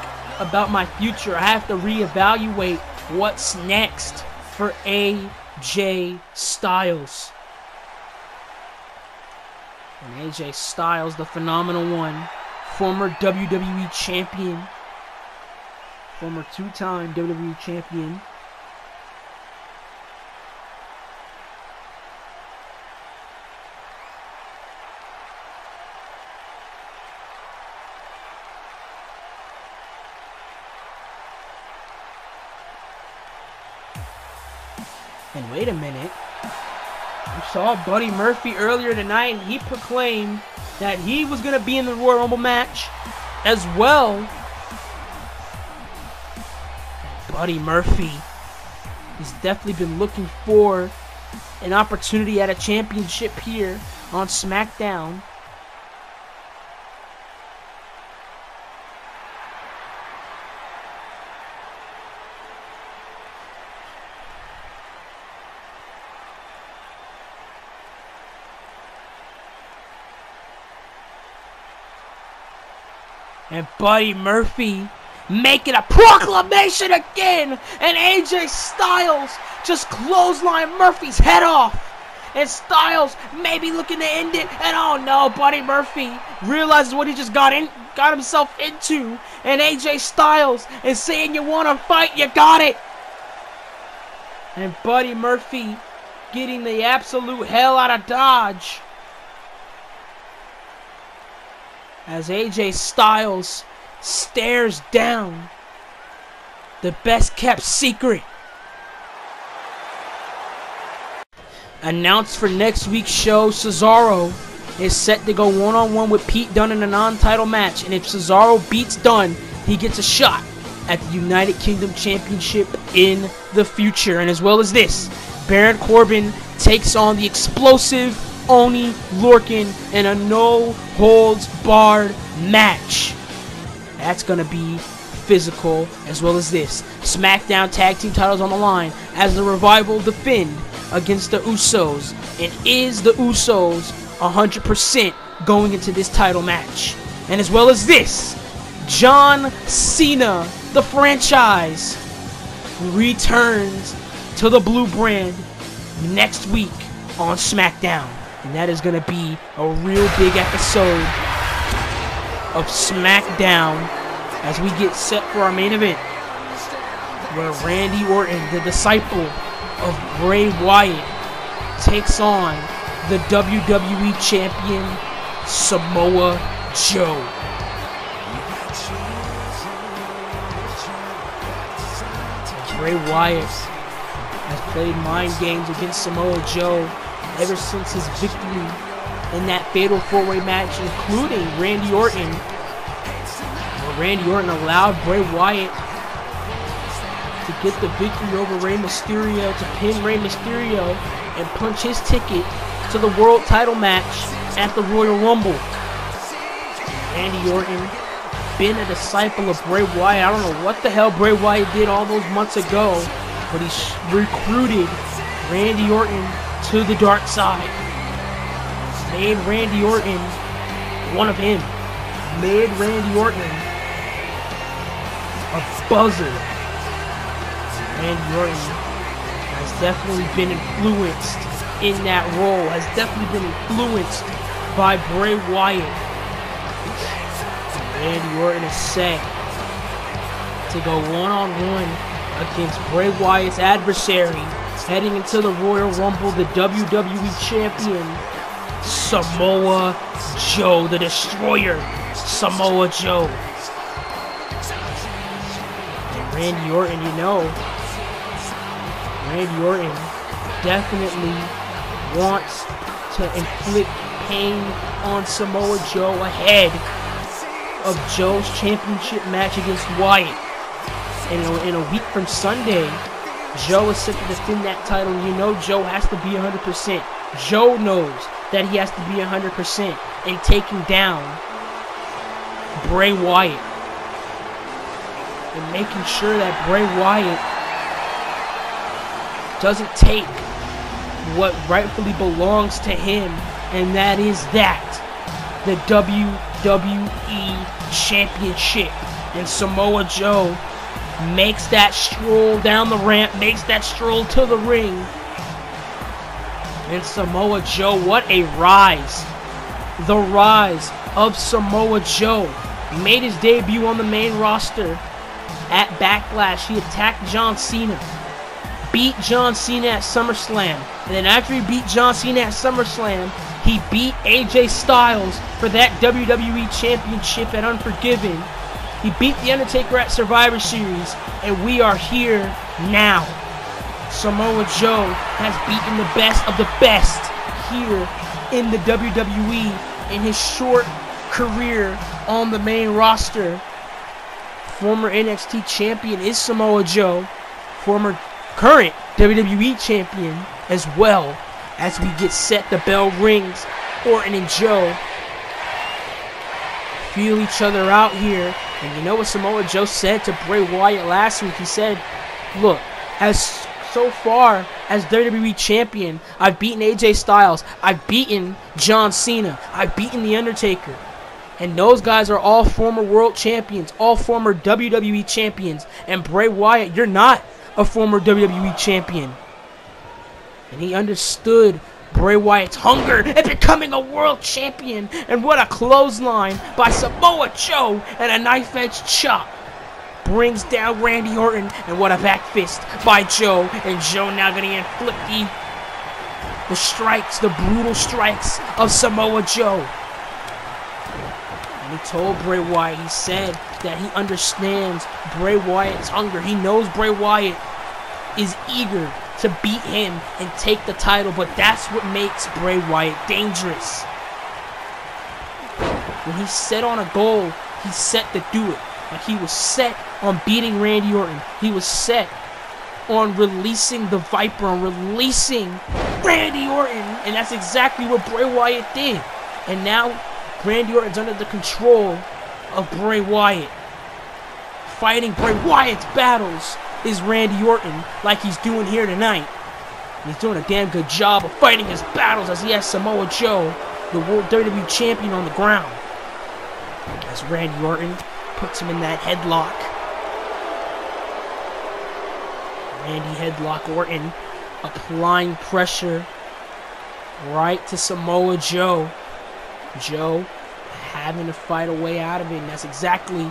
about my future. I have to reevaluate what's next for AJ Styles. And AJ Styles, the phenomenal one, former WWE champion, former two-time WWE champion, and wait a minute, we saw Buddy Murphy earlier tonight, and he proclaimed that he was going to be in the Royal Rumble match as well. Buddy Murphy, he's definitely been looking for an opportunity at a championship here on SmackDown. And Buddy Murphy making a proclamation again. And AJ Styles just clothesline Murphy's head off. And Styles maybe looking to end it. And oh no, Buddy Murphy realizes what he just got himself into. And AJ Styles is saying, you want to fight, you got it. And Buddy Murphy getting the absolute hell out of Dodge. As AJ Styles stares down the best kept secret. Announced for next week's show, Cesaro is set to go one-on-one with Pete Dunne in a non-title match. And if Cesaro beats Dunne, he gets a shot at the United Kingdom Championship in the future. And as well as this, Baron Corbin takes on the explosive Oney Lorcan in a no-holds-barred match. That's going to be physical. As well as this, SmackDown Tag Team titles on the line as the Revival defend against the Usos. And is the Usos 100% going into this title match? And as well as this, John Cena, the franchise, returns to the blue brand next week on SmackDown. And that is going to be a real big episode of SmackDown as we get set for our main event, where Randy Orton, the disciple of Bray Wyatt, takes on the WWE Champion Samoa Joe. Bray Wyatt has played mind games against Samoa Joe ever since his victory in that fatal four-way match, including Randy Orton, where Randy Orton allowed Bray Wyatt to get the victory over Rey Mysterio, to pin Rey Mysterio and punch his ticket to the world title match at the Royal Rumble. Randy Orton, been a disciple of Bray Wyatt. I don't know what the hell Bray Wyatt did all those months ago, but he recruited Randy Orton to the dark side. Made Randy Orton one of him. Made Randy Orton a buzzer. Randy Orton has definitely been influenced in that role. Has definitely been influenced by Bray Wyatt. Randy Orton is set to go one-on-one against Bray Wyatt's adversary, heading into the Royal Rumble, the WWE Champion, Samoa Joe, the Destroyer, Samoa Joe. And Randy Orton, you know, Randy Orton definitely wants to inflict pain on Samoa Joe ahead of Joe's championship match against Wyatt. And in a week from Sunday, Joe is set to defend that title. You know Joe has to be 100%. Joe knows that he has to be 100% in taking down Bray Wyatt. And making sure that Bray Wyatt doesn't take what rightfully belongs to him. And that is that the WWE Championship. And Samoa Joe makes that stroll down the ramp, makes that stroll to the ring. And Samoa Joe, what a rise. The rise of Samoa Joe. Made his debut on the main roster at Backlash. He attacked John Cena. Beat John Cena at SummerSlam. And then after he beat John Cena at SummerSlam, he beat AJ Styles for that WWE Championship at Unforgiven. He beat The Undertaker at Survivor Series. And we are here now. Samoa Joe has beaten the best of the best here in the WWE in his short career on the main roster. Former NXT champion is Samoa Joe. Former current WWE champion as well. As we get set, the bell rings. Orton and Joe feel each other out here. And you know what Samoa Joe said to Bray Wyatt last week? He said, look, as so far as WWE champion, I've beaten AJ Styles, I've beaten John Cena, I've beaten The Undertaker. And those guys are all former world champions, all former WWE champions. And Bray Wyatt, you're not a former WWE champion. And he understood Bray Wyatt's hunger at becoming a world champion. And what a clothesline by Samoa Joe, and a knife-edge chop brings down Randy Orton. And what a back fist by Joe. And Joe now going to inflict the strikes, the brutal strikes of Samoa Joe. And he told Bray Wyatt, he said that he understands Bray Wyatt's hunger. He knows Bray Wyatt is eager to beat him and take the title, but that's what makes Bray Wyatt dangerous. When he's set on a goal, he's set to do it. Like he was set on beating Randy Orton. He was set on releasing the Viper, on releasing Randy Orton, and that's exactly what Bray Wyatt did. And now Randy Orton's under the control of Bray Wyatt. Fighting Bray Wyatt's battles is Randy Orton, like he's doing here tonight. And he's doing a damn good job of fighting his battles as he has Samoa Joe, the World WWE Champion, on the ground. As Randy Orton puts him in that headlock. Randy headlock Orton, applying pressure right to Samoa Joe. Joe having to fight a way out of it, and that's exactly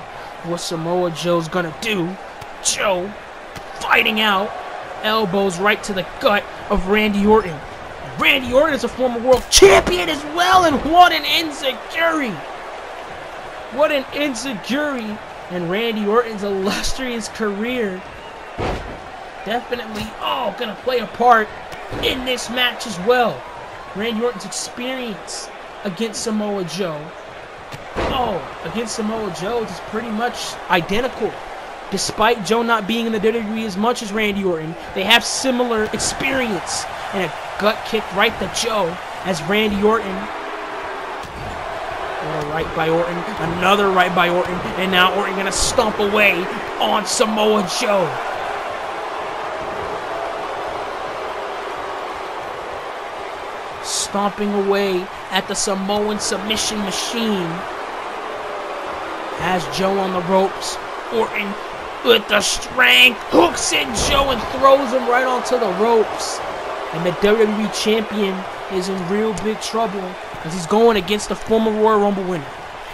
what Samoa Joe's gonna do. Joe fighting out, elbows right to the gut of Randy Orton. And Randy Orton is a former world champion as well, and what an insecurity! What an insecurity! And Randy Orton's illustrious career definitely gonna play a part in this match as well. Randy Orton's experience against Samoa Joe. Against Samoa Joe is pretty much identical. Despite Joe not being in the WWE as much as Randy Orton, they have similar experience. And a gut kick right to Joe as Randy Orton. What a right by Orton. Another right by Orton. And now Orton gonna stomp away on Samoa Joe. Stomping away at the Samoan submission machine. Has Joe on the ropes. Orton with the strength hooks in Joe and throws him right onto the ropes. And the WWE Champion is in real big trouble as he's going against the former Royal Rumble winner.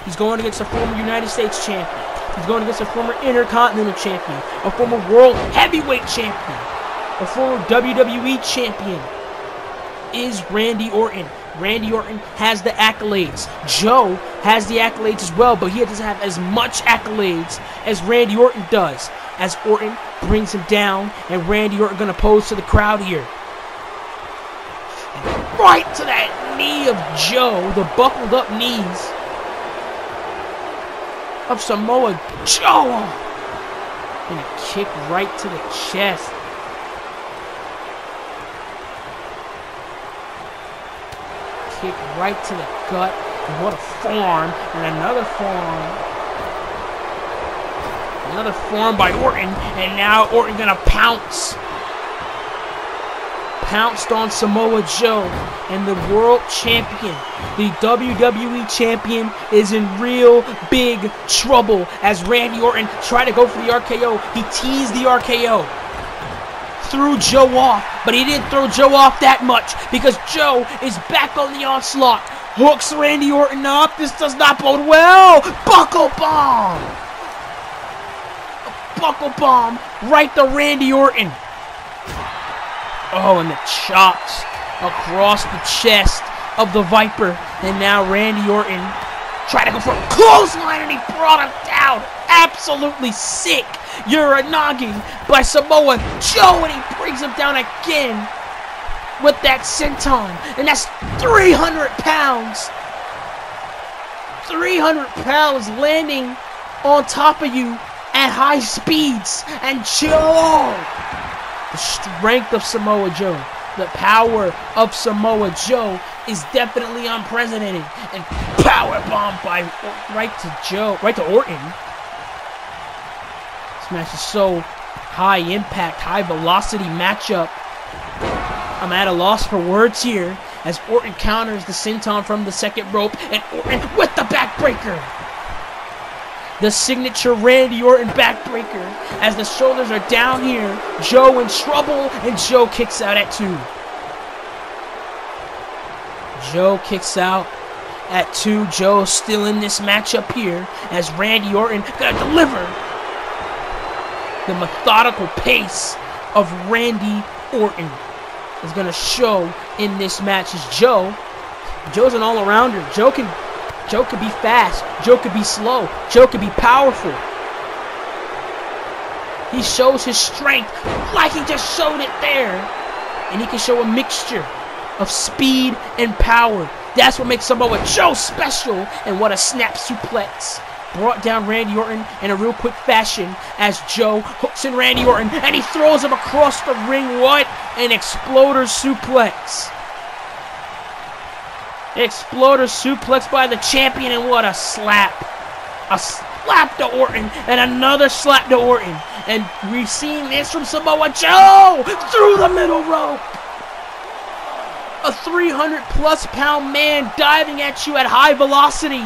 He's going against a former United States Champion. He's going against a former Intercontinental Champion. A former World Heavyweight Champion. A former WWE Champion. Is Randy Orton. Randy Orton has the accolades. Joe has the accolades as well, but he doesn't have as much accolades as Randy Orton does. As Orton brings him down, and Randy Orton gonna pose to the crowd here. And right to that knee of Joe, the buckled up knees of Samoa Joe. And a kick right to the chest. Kick right to the gut. And what a forearm. And another forearm. Another forearm by Orton. And now Orton gonna pounce. pounced on Samoa Joe, and the world champion, the WWE champion, is in real big trouble as Randy Orton tried to go for the RKO. He teased the RKO, threw Joe off, but he didn't throw Joe off that much because Joe is back on the onslaught. Hooks Randy Orton up. This does not bode well. Buckle bomb. A buckle bomb right to Randy Orton. Oh, and the chops across the chest of the Viper. And now Randy Orton tried to go for a clothesline, and he brought him down. Absolutely sick Uranagi by Samoa Joe, and he brings him down again with that senton. And that's 300 pounds. 300 pounds landing on top of you at high speeds. And Joe, the strength of Samoa Joe, the power of Samoa Joe is definitely unprecedented. And powerbomb by right to Orton. This match is so high impact, high velocity matchup. I'm at a loss for words here as Orton counters the senton from the second rope, and Orton with the backbreaker. The signature Randy Orton backbreaker as the shoulders are down here. Joe in trouble, and Joe kicks out at 2. Joe kicks out at 2. Joe still in this matchup here as Randy Orton gonna deliver. The methodical pace of Randy Orton is gonna show in this match as Joe's an all-arounder. Joe can be fast. Joe could be slow. Joe could be powerful. He shows his strength like he just showed it there. And he can show a mixture of speed and power. That's what makes Samoa Joe special. And what a snap suplex. Brought down Randy Orton in a real quick fashion as Joe hooks in Randy Orton, and he throws him across the ring. What an exploder suplex. Exploder suplex by the champion, and what a slap. A slap to Orton, and another slap to Orton. And we're seeing this from Samoa Joe through the middle rope. A 300+ pound man diving at you at high velocity.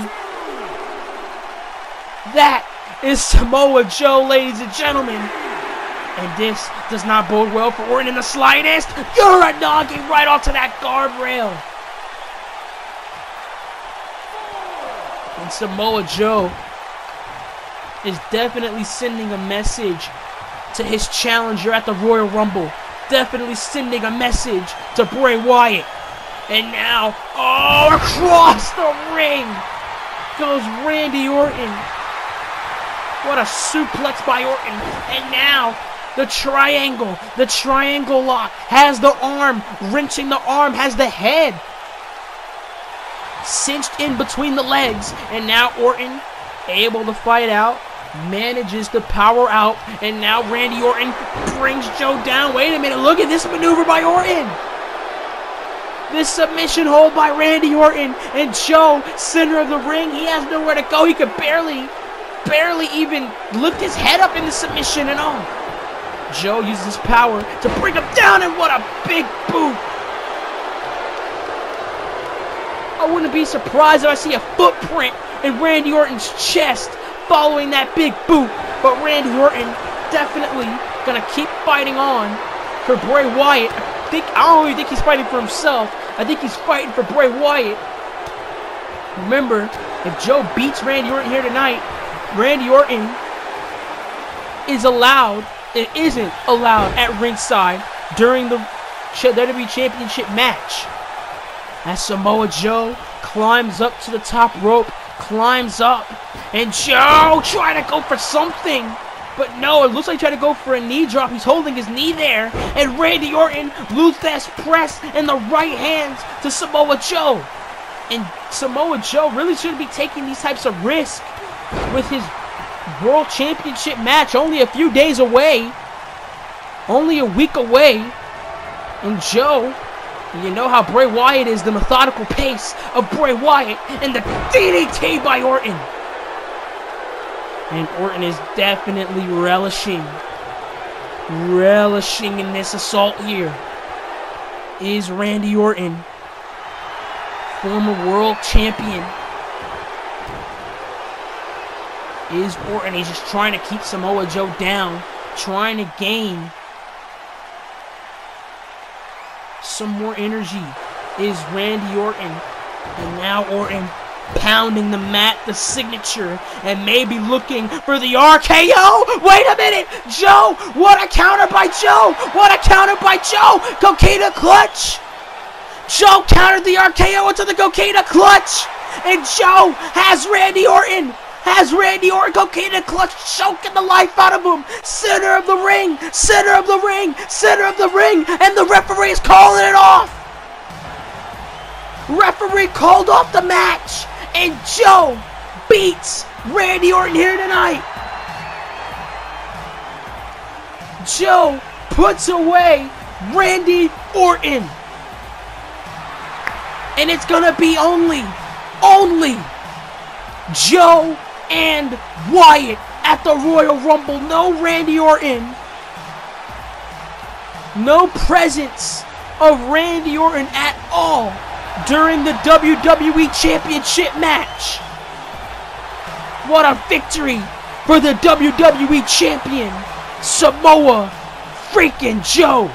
That is Samoa Joe, ladies and gentlemen. And this does not bode well for Orton in the slightest. Uranagi right onto that guardrail. And Samoa Joe is definitely sending a message to his challenger at the Royal Rumble. Definitely sending a message to Bray Wyatt. And now, across the ring goes Randy Orton. What a suplex by Orton. And now, the triangle lock, has the arm, wrenching the arm, has the head cinched in between the legs. And now Orton, able to fight out, manages to power out. And now Randy Orton brings Joe down. Wait a minute, look at this maneuver by Orton. This submission hold by Randy Orton. And Joe, center of the ring, he has nowhere to go. He could barely even lift his head up in the submission and all. Joe uses his power to bring him down, and what a big boot. I wouldn't be surprised if I see a footprint in Randy Orton's chest following that big boot. But Randy Orton definitely gonna keep fighting on for Bray Wyatt. I don't even think he's fighting for himself. I think he's fighting for Bray Wyatt. Remember, if Joe beats Randy Orton here tonight, Randy Orton isn't allowed at ringside during the WWE Championship match. As Samoa Joe climbs up to the top rope, climbs up, and Joe trying to go for something, but no, it looks like he tried to go for a knee drop. He's holding his knee there, and Randy Orton loses that press in the right hands to Samoa Joe. And Samoa Joe really shouldn't be taking these types of risks with his World Championship match only a few days away, only a week away. And Joe, you know how Bray Wyatt is, the methodical pace of Bray Wyatt, and the DDT by Orton. And Orton is definitely relishing in this assault here. is Randy Orton, former world champion. Is Orton. He's just trying to keep Samoa Joe down, trying to gain some more energy. Is Randy Orton. And now Orton pounding the mat, the signature, and maybe looking for the RKO. Wait a minute, Joe! What a counter by Joe! What a counter by Joe! Coquina clutch! Joe countered the RKO into the Coquina clutch, and Joe has Randy Orton. Coquina clutch, choking the life out of him. Center of the ring, center of the ring, center of the ring, and the referee is calling it off. Referee called off the match, and Joe beats Randy Orton here tonight. Joe puts away Randy Orton. And it's gonna be only Joe and Wyatt at the Royal Rumble. No Randy Orton. No presence of Randy Orton at all during the WWE Championship match. What a victory for the WWE Champion, Samoa freaking Joe.